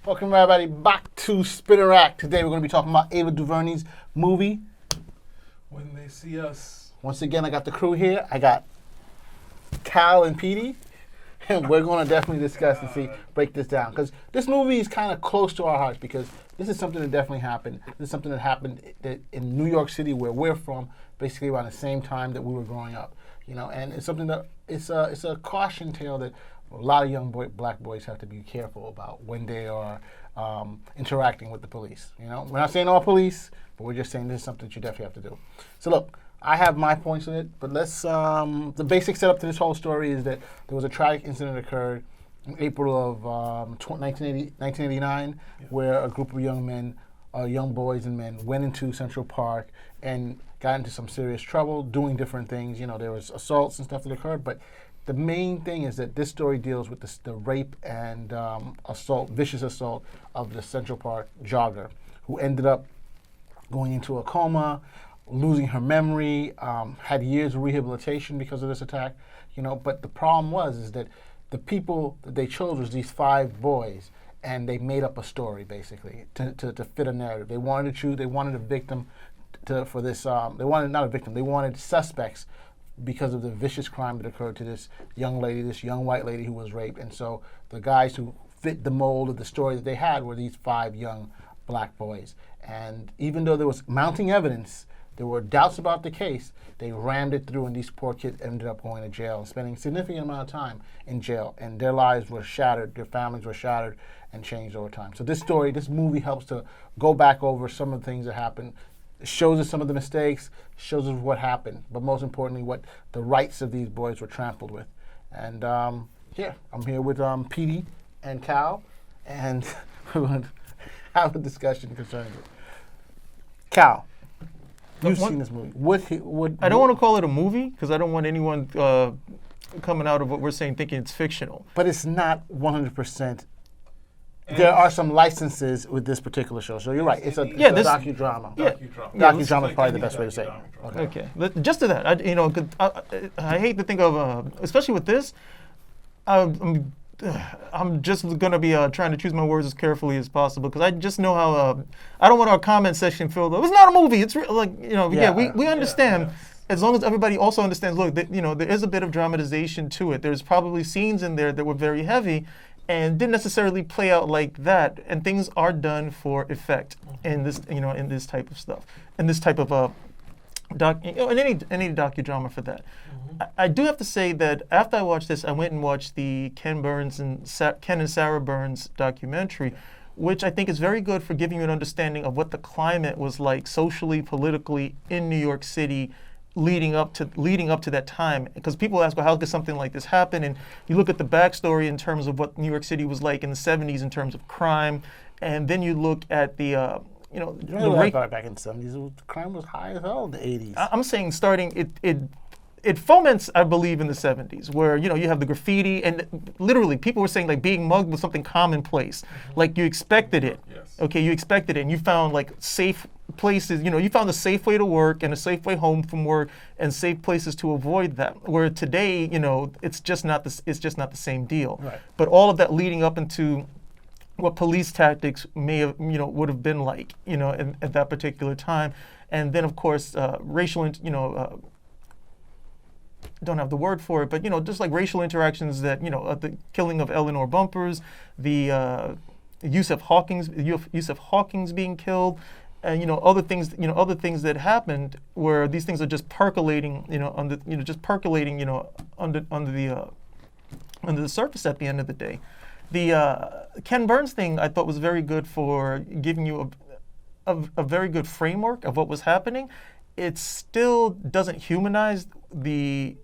Welcome everybody back to Spinner Rack. Today we're going to be talking about Ava DuVernay's movie, When They See Us. Once again, I got the crew here. I got Cal and Petey, and we're going to definitely discuss and break this down. Because this movie is kind of close to our hearts because this is something that definitely happened. This is something that happened in New York City, where we're from, basically around the same time that we were growing up. You know, and it's something that it's a caution tale that a lot of black boys have to be careful about when they are interacting with the police. You know, we're not saying all police, but we're just saying this is something that you definitely have to do. So look, I have my points on it, but let's, the basic setup to this whole story is that there was a tragic incident that occurred in April of 1989, where a group of young boys and men went into Central Park and got into some serious trouble doing different things. You know, there was assaults and stuff that occurred, but the main thing is that this story deals with the rape and vicious assault of the Central Park jogger, who ended up going into a coma, losing her memory, had years of rehabilitation because of this attack. You know, but the problem is that the people that they chose was these 5 boys, and they made up a story basically to fit a narrative. They wanted a victim for this. They wanted not a victim. They wanted suspects because of the vicious crime that occurred to this young white lady who was raped. And so the guys who fit the mold of the story that they had were these 5 young black boys. And even though there was mounting evidence, there were doubts about the case, they rammed it through, and these poor kids ended up going to jail and spending a significant amount of time in jail. And their lives were shattered, their families were shattered and changed over time. So this movie helps to go back over some of the things that happened. It shows us some of the mistakes, shows us what happened, but most importantly, what the rights of these boys were trampled with. And I'm here with Petey and Cal, and we're going to have a discussion concerning it. Cal, you've seen this movie. I don't want to call it a movie because I don't want anyone coming out of what we're saying thinking it's fictional. But it's not 100%. There are some licenses with this particular show, so you're right. It's a docudrama. Docudrama is probably the best way to say it. Okay. Just to that, I hate to think of, especially with this, I'm just going to be trying to choose my words as carefully as possible because I just know how I don't want our comment section filled up. It's not a movie. It's we understand. As long as everybody also understands, look, there is a bit of dramatization to it. There's probably scenes in there that were very heavy and didn't necessarily play out like that. And things are done for effect in this, in this type of stuff, in this type of in any docudrama for that. I do have to say that after I watched this, I went and watched the Ken and Sarah Burns documentary, which I think is very good for giving you an understanding of what the climate was like socially, politically in New York City leading up to that time. Because people ask, well, how could something like this happen? And you look at the backstory in terms of what New York City was like in the 70s in terms of crime, and then you look at the back in the 70s, crime was high as hell in the 80s. I'm saying starting it foments, I believe, in the 70s, where you have the graffiti, and literally people were saying like being mugged was something commonplace, like you expected it. Yes. Okay, you expected it, and you found like safe places. You found a safe way to work and a safe way home from work, and safe places to avoid that. Where today, it's just not the same deal. Right. But all of that leading up into what police tactics may have, would have been like, at that particular time, and then of course racial, don't have the word for it, but just like racial interactions that the killing of Eleanor Bumpurs, the Yusuf Hawkins being killed, and other things that happened where these things are just percolating, under the surface at the end of the day. The Ken Burns thing I thought was very good for giving you a very good framework of what was happening. It still doesn't humanize the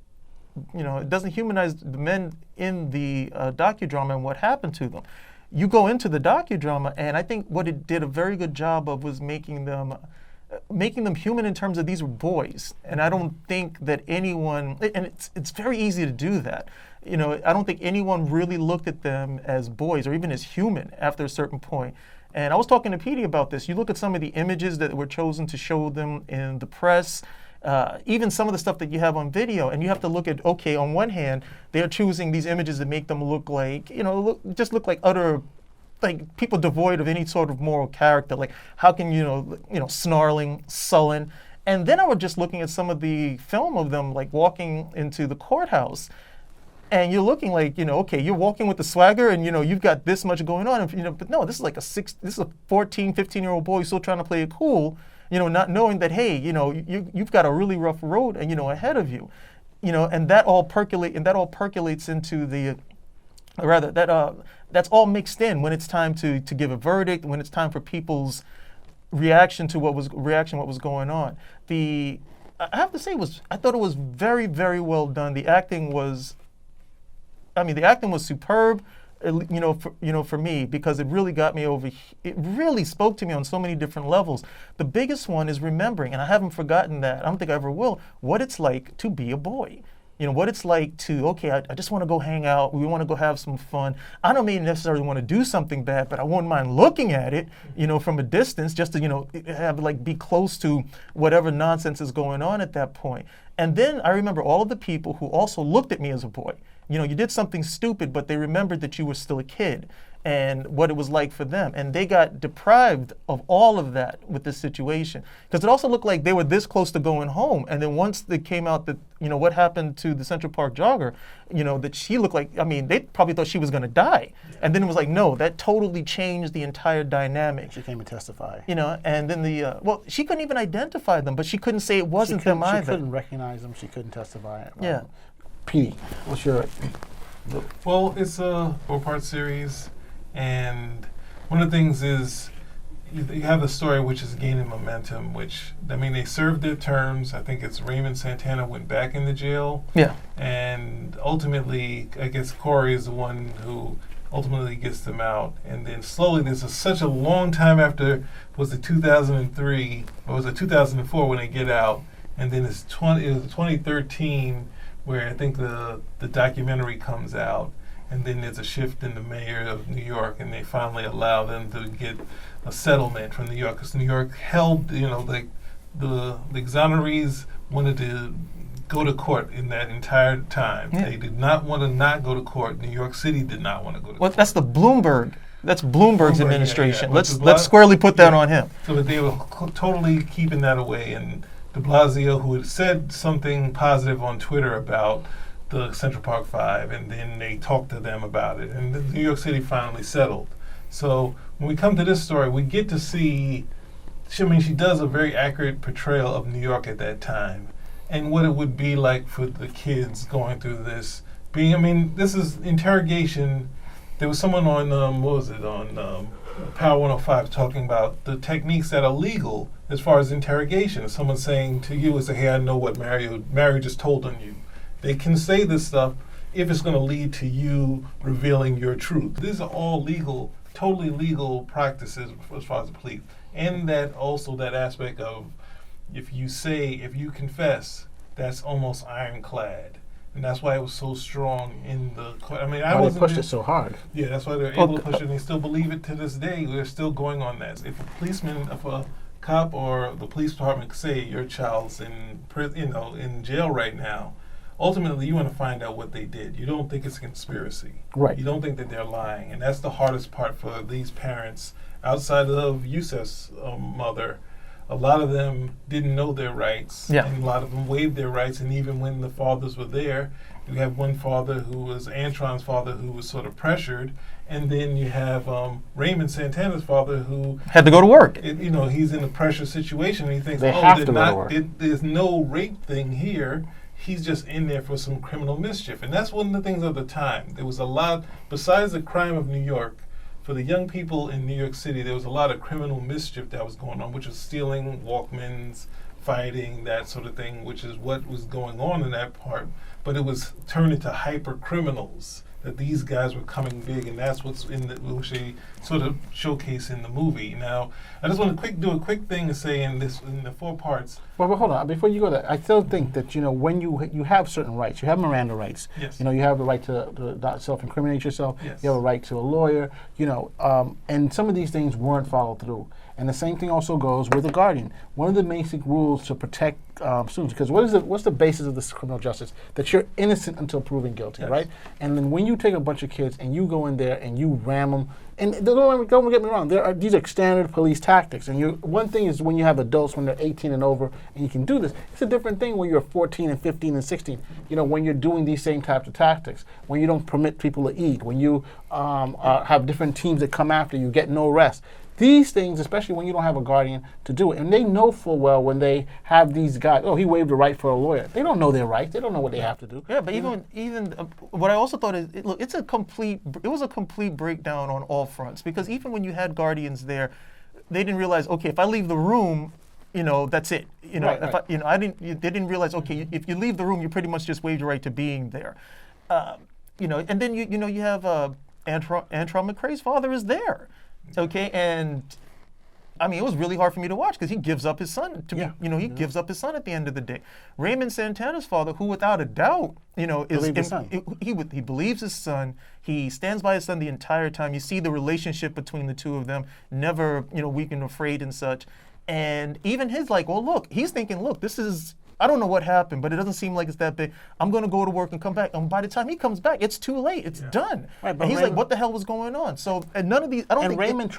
men in the docudrama and what happened to them. You go into the docudrama, and I think what it did a very good job of was making them human in terms of these were boys. And I don't think that anyone, and it's very easy to do that. I don't think anyone really looked at them as boys or even as human after a certain point. And I was talking to Petey about this. You look at some of the images that were chosen to show them in the press, even some of the stuff that you have on video, and you have to look at, okay, on one hand, they're choosing these images that make them look like, look like utter like people devoid of any sort of moral character. Like how can snarling, sullen, and then I was just looking at some of the film of them like walking into the courthouse. And you're looking like, okay, you're walking with the swagger and, you've got this much going on. And, but no, this is a 14, 15-year-old boy still trying to play it cool, not knowing that, hey, you've got a really rough road and, ahead of you, and that all percolates into the, that's all mixed in when it's time to give a verdict, when it's time for people's reaction to what was going on. I have to say I thought it was very, very well done. The acting was superb, for me, because it really got me over. It really spoke to me on so many different levels. The biggest one is remembering, and I haven't forgotten that. I don't think I ever will. What it's like to be a boy. What it's like to, okay, I just want to go hang out. We want to go have some fun. I don't mean necessarily want to do something bad, but I wouldn't mind looking at it, from a distance, just to, be close to whatever nonsense is going on at that point. And then I remember all of the people who also looked at me as a boy. You did something stupid, but they remembered that you were still a kid and what it was like for them. And they got deprived of all of that with this situation. Because it also looked like they were this close to going home. And then once it came out that, what happened to the Central Park jogger, that she looked like, they probably thought she was going to die. And then it was like, no, that totally changed the entire dynamic. She came to testify. And then she couldn't even identify them, but she couldn't say it wasn't them either. She couldn't recognize them. She couldn't testify. Yeah. Petey, what's your... Well, it's a 4-part series, and one of the things is you have the story which is gaining momentum, they served their terms. I think it's Raymond Santana went back into jail. Yeah. And ultimately, I guess Corey is the one who ultimately gets them out. And then slowly, such a long time after, was it 2003, or was it 2004 when they get out? And then it was 2013 where I think the documentary comes out, and then there's a shift in the mayor of New York, and they finally allow them to get a settlement from New York, because New York held, the exonerees wanted to go to court in that entire time. Yeah. They did not want to not go to court. New York City did not want to go to court. Well, that's That's Bloomberg's administration. Yeah. Let's squarely put that on him. So that they were totally keeping that away, and de Blasio, who had said something positive on Twitter about the Central Park Five, and then they talked to them about it, and New York City finally settled. So when we come to this story, we get to see, she does a very accurate portrayal of New York at that time, and what it would be like for the kids going through this. This is interrogation. There was someone on, Power 105 talking about the techniques that are legal as far as interrogation. Someone saying to you, hey, I know what Mario just told on you. They can say this stuff if it's going to lead to you revealing your truth. These are all legal, totally legal practices as far as the police. And that also that aspect of if you confess, that's almost ironclad. And that's why it was so strong in the court. They pushed it so hard. Yeah, that's why they're able to push it, and they still believe it to this day. We're still going on that. If a cop or the police department say your child's in jail right now, ultimately you want to find out what they did. You don't think it's a conspiracy. Right. You don't think that they're lying, and that's the hardest part for these parents. Outside of Yusef's mother, a lot of them didn't know their rights, and a lot of them waived their rights. And even when the fathers were there, you have one father who was Antron's father, who was sort of pressured, and then you have Raymond Santana's father, who had to go to work. He's in a pressure situation, and he thinks, there's no rape thing here. He's just in there for some criminal mischief, and that's one of the things of the time. There was a lot, besides the crime of New York. For the young people in New York City, there was a lot of criminal mischief that was going on, which was stealing Walkmans, fighting, that sort of thing, which is what was going on in that part. But it was turned into hyper criminals, that these guys were coming big, and that's which they sort of showcase in the movie. Now, I just want to do a quick thing to say in the 4 parts. Well, but hold on. Before you go there, I still think that, when you have certain rights, you have Miranda rights. Yes. You have the right to not self-incriminate yourself. Yes. You have a right to a lawyer, and some of these things weren't followed through. And the same thing also goes with a guardian. One of the basic rules to protect students, because what's the basis of this criminal justice? That you're innocent until proven guilty, yes. right? And then when you take a bunch of kids and you go in there and you ram them And don't get me wrong. These are standard police tactics. And one thing is when you have adults when they're 18 and over, and you can do this. It's a different thing when you're 14 and 15 and 16. When you're doing these same types of tactics. When you don't permit people to eat. When you have different teams that come after you, get no rest. These things, especially when you don't have a guardian to do it, and they know full well when they have these guys. Oh, he waived the right for a lawyer. They don't know their rights. They don't know what they have to do. Yeah, but even what I also thought is, it was a complete breakdown on all fronts, because even when you had guardians there, they didn't realize, okay, if I leave the room, that's it. Right. They didn't realize, okay, if you leave the room, you pretty much just waived your right to being there. And then you have Antron McCrae's father is there. Okay, and I mean, it was really hard for me to watch because he gives up his son to me. He gives up his son at the end of the day. Raymond Santana's father, who without a doubt, he believes his son. He stands by his son the entire time. You see the relationship between the two of them, never, weak and afraid and such. And even his he's thinking, look, this is, I don't know what happened, but it doesn't seem like it's that big. I'm going to go to work and come back. And by the time he comes back, it's too late. It's done. Right, but and he's Raymond, like, what the hell was going on? So, and none of these, I don't think. And Raymond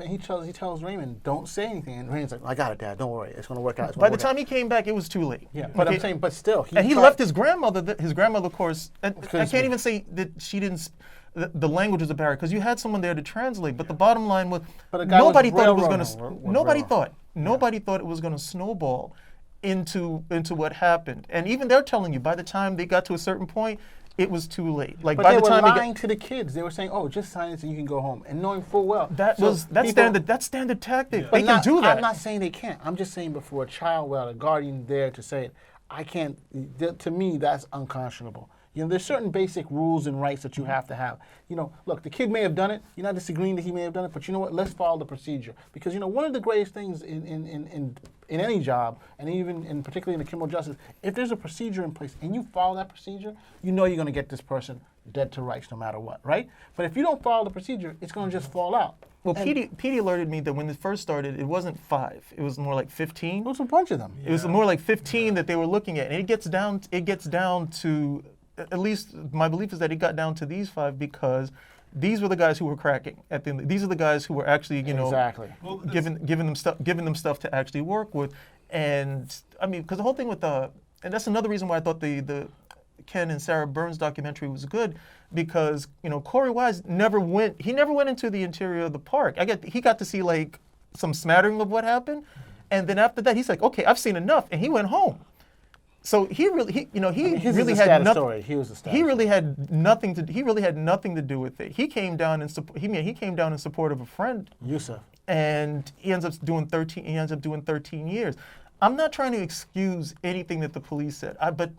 he tells Raymond, don't say anything. And Raymond's like, I got it, Dad. Don't worry. It's going to work out. By the time he came back, it was too late. Yeah, but I'm saying, but still. He left his grandmother. His grandmother, of course, I can't even say that she didn't. The language was a barrier because you had someone there to translate. But the bottom line was, nobody thought it was going to. Nobody thought it was going to snowball into what happened. And even they're telling you, by the time they got to a certain point, it was too late. But by they were lying to the kids. They were saying, "Oh, just sign this and you can go home," and knowing full well that's standard tactic. Yeah. They can do that. I'm not saying they can't. I'm just saying before a child without a guardian there to say it, I can't. To me, that's unconscionable. There's certain basic rules and rights that you have to have. Look, the kid may have done it. You're not disagreeing that he may have done it, but you know what? Let's follow the procedure. Because, one of the greatest things in any job, and even particularly in the criminal justice, if there's a procedure in place and you follow that procedure, you're going to get this person dead to rights no matter what, right? But if you don't follow the procedure, it's going to just fall out. Well, Petey alerted me that when it first started, it wasn't 5. It was more like 15. It was a bunch of them. It was more like 15 that they were looking at. And it gets down to, at least my belief is that it got down to these 5 because these were the guys who were cracking at the end. These are the guys who were actually, exactly. giving them stuff to actually work with. And I mean, because the whole thing with and that's another reason why I thought the Ken and Sarah Burns documentary was good, because Corey Wise never went into the interior of the park. He got to see like some smattering of what happened, and then after that he's like, okay, I've seen enough, and he went home. So he really had nothing. He was the He really had nothing to do with it. He came down in support of a friend, Yusuf, and he ends up doing 13 years. I'm not trying to excuse anything that the police said, but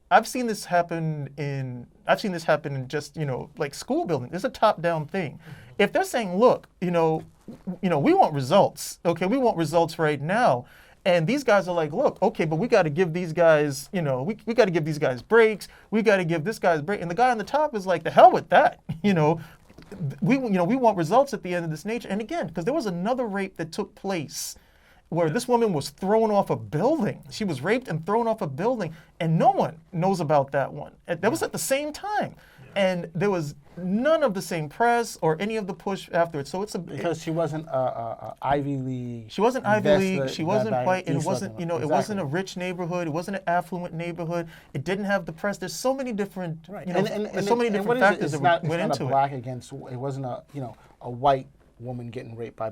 I've seen this happen in just like school building. It's a top-down thing. If they're saying, look, we want results. Okay, we want results right now. And these guys are like, look, okay, but we got to give these guys, we got to give these guys breaks. We got to give this guy a break. And the guy on the top is like, the hell with that. We want results at the end of this nature. And again, because there was another rape that took place where this woman was thrown off a building. She was raped and thrown off a building, and no one knows about that one. That was at the same time. And there was none of the same press or any of the push afterwards. So because she wasn't Ivy League. She wasn't Ivy League. She wasn't quite. And it wasn't. It wasn't a rich neighborhood. It wasn't an affluent neighborhood. It didn't have the press. There's so many different. Right. And so many different factors that went into it. Black against. It wasn't a white woman getting raped by a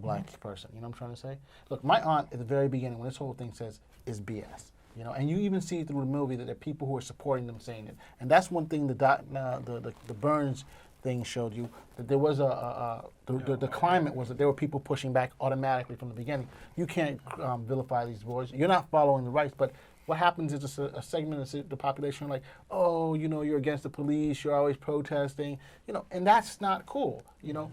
black person. You know what I'm trying to say? Look, my aunt at the very beginning, when this whole thing says is BS. And you even see through the movie that there are people who are supporting them saying it. And that's one thing the Burns thing showed you, that there was the climate was that there were people pushing back automatically from the beginning. You can't vilify these boys. You're not following the rights, but what happens is a segment of the population like, oh, you're against the police, you're always protesting, and that's not cool,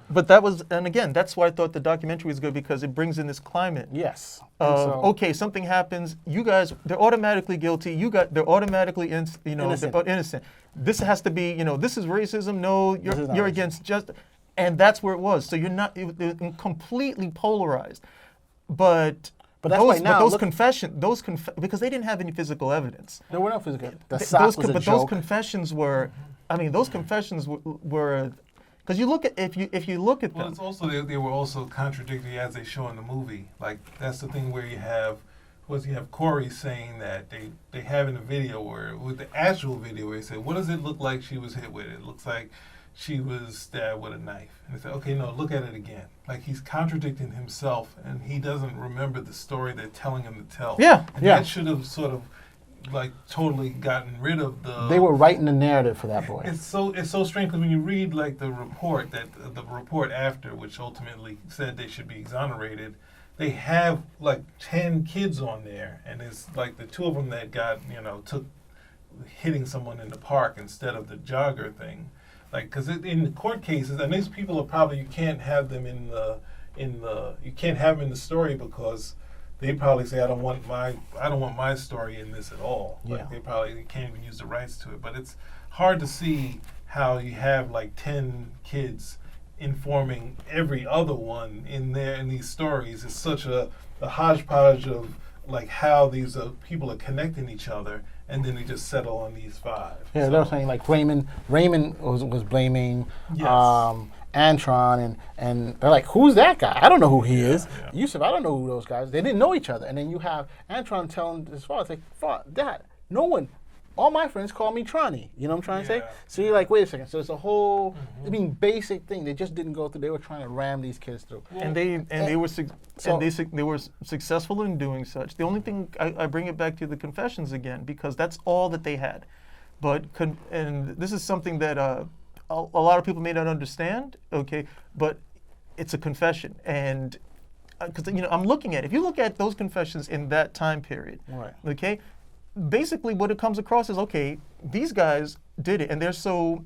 But that's why I thought the documentary was good, because it brings in this climate. Yes. Okay, something happens, you guys, they're automatically guilty, they're automatically innocent. They're innocent. This has to be, this is racism, no, you're against justice. And that's where it was. So it was completely polarized. But that's why now those confessions, because they didn't have any physical evidence. There were no physical evidence. Those confessions were, Because you look at if you look at Well, them, it's also they were also contradictory as they show in the movie. Like that's the thing where you have Corey saying that they have in the video where with the actual video where he said, "What does it look like she was hit with? It looks like she was stabbed with a knife." And they said, "Okay, no, look at it again." Like he's contradicting himself, and he doesn't remember the story they're telling him to tell. Yeah. and Yeah. that should have sort of like totally gotten rid of the. They were writing the narrative for that boy. It's so strange because when you read like the report after, which ultimately said they should be exonerated, they have like 10 kids on there, and it's like the two of them that got took hitting someone in the park instead of the jogger thing, like because in the court cases, and these people are probably you can't have them in the you can't have them in the story because. They probably say I don't want my story in this at all. Yeah. Like they can't even use the rights to it. But it's hard to see how you have like 10 kids informing every other one in these stories. It's such a hodgepodge of like how these people are connecting each other, and then they just settle on these 5. Yeah, they were saying like Raymond was blaming Yes. Antron, and they're like, who's that guy? I don't know who he is. yeah. Yusuf, I don't know who those guys. They didn't know each other. And then you have Antron telling his father, it's like, Dad, no one, all my friends call me Tronny. You know what I'm trying to say? Yeah. So you're like, wait a second. So it's a whole, basic thing. They just didn't go through. They were trying to ram these kids through. and they were so- they were successful in doing such. The only thing I bring it back to the confessions again because that's all that they had. But and this is something that a lot of people may not understand. Okay, but it's a confession, and because I'm looking at if you look at those confessions in that time period, Right. okay, basically what it comes across is okay, these guys did it, and they're so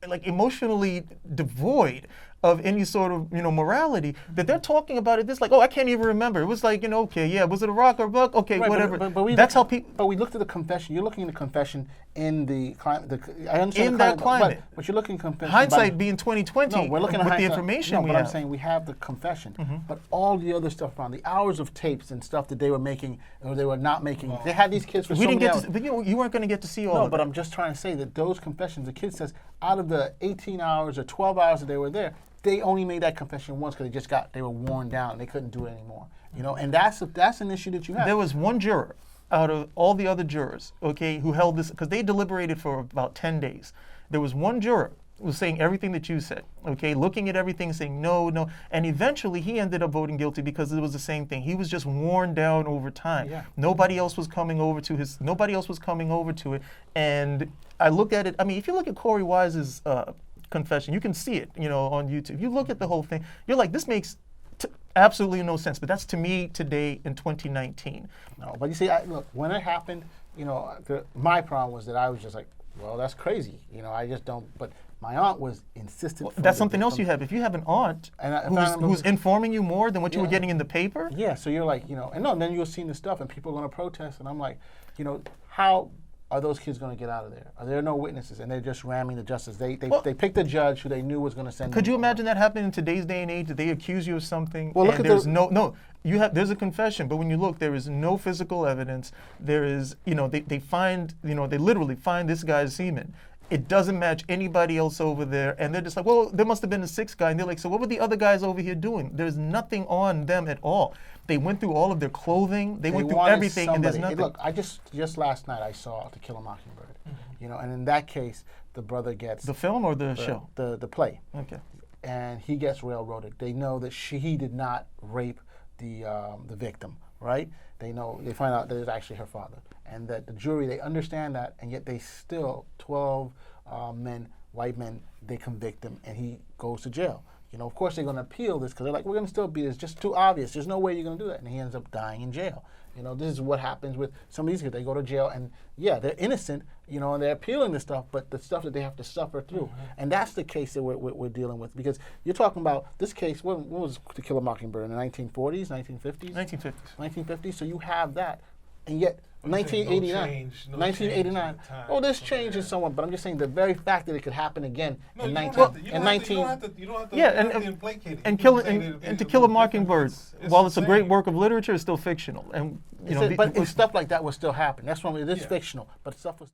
like emotionally devoid of any sort of morality that they're talking about it this like, oh, I can't even remember. It was like, okay, yeah, was it a rock or a buck? Okay, Right, whatever. But we That's how looked- people But we looked at the confession. You're looking at the confession in the climate. I understand In the that climate, climate. but you're looking at confession. hindsight by, being 2020 no, we're looking at with the hindsight. information No, we but have. I'm saying we have the confession, but all the other stuff around the hours of tapes and stuff that they were making or they were not making. They had these kids for we so didn't many get hours. to, but you weren't going to get to see all No, of but it. I'm just trying to say that those confessions, the kid says, out of the 18 hours or 12 hours that they were there, they only made that confession once because they were worn down. They couldn't do it anymore. And that's an issue that you have. There was one juror out of all the other jurors, okay, who held this because they deliberated for about 10 days. There was one juror who was saying everything that you said, okay, looking at everything, saying no, no, and eventually he ended up voting guilty because it was the same thing. He was just worn down over time. Yeah. Nobody else was coming over to it, and I look at it. I mean, if you look at Corey Wise's confession, you can see it, on YouTube. You look at the whole thing, you're like, this makes absolutely no sense. But that's to me today in 2019. No, but you see, look, when it happened, my problem was that I was just like, well, that's crazy. I just don't. But my aunt was insistent. That's something else you have. If you have an aunt And if I remember- who's informing you more than what you were Yeah. getting in the paper, Yeah, so you're like, and then you're seeing the stuff, and people are going to protest, and I'm like, how are those kids going to get out of there? Are there no witnesses? And they're just ramming the justice. They picked a judge who they knew was going to send. could them you home. imagine that happening in today's day and age? That they accuse you of something, Well, look and at there's the- there's a confession, but when you look, there is no physical evidence. There is, they find, they literally find this guy's semen. It doesn't match anybody else over there, and they're just like, well, there must have been a 6th guy, and they're like, so what were the other guys over here doing? There's nothing on them at all. They went through all of their clothing, they went through wanted everything, and there's somebody. nothing. Look, I just last night I saw To Kill a Mockingbird, and in that case, the brother gets The film or the show? the play. Okay. And he gets railroaded. They know that he did not rape the victim, right? They find out that it's actually her father, and that the jury, they understand that, and yet they still 12 white men, they convict him, and he goes to jail. Of course they're going to appeal this because they're like, we're going to still beat it. It's just too obvious. There's no way you're going to do that, and he ends up dying in jail. This is what happens with some of these kids. They go to jail, and yeah, they're innocent, and they're appealing this stuff, but the stuff that they have to suffer through. And that's the case that we're dealing with, because you're talking about this case, what was To Kill a Mockingbird, in the 1940s, 1950s? 1950s. 1950s, so you have that. And yet, I'm saying no 1989, change in 1989. the time. Oh, there's change in somewhat, but I'm just saying the very fact that it could happen again No, in you 19 don't have to- you in don't 19. have to- you don't have to- Yeah, you don't have and- to implicate it. And You kill can say that and, it and To was Kill a different. Mockingbird, It's while the it's a great same. work of literature, is still fictional. And But stuff like that was still happening. That's when it is fictional, but stuff was.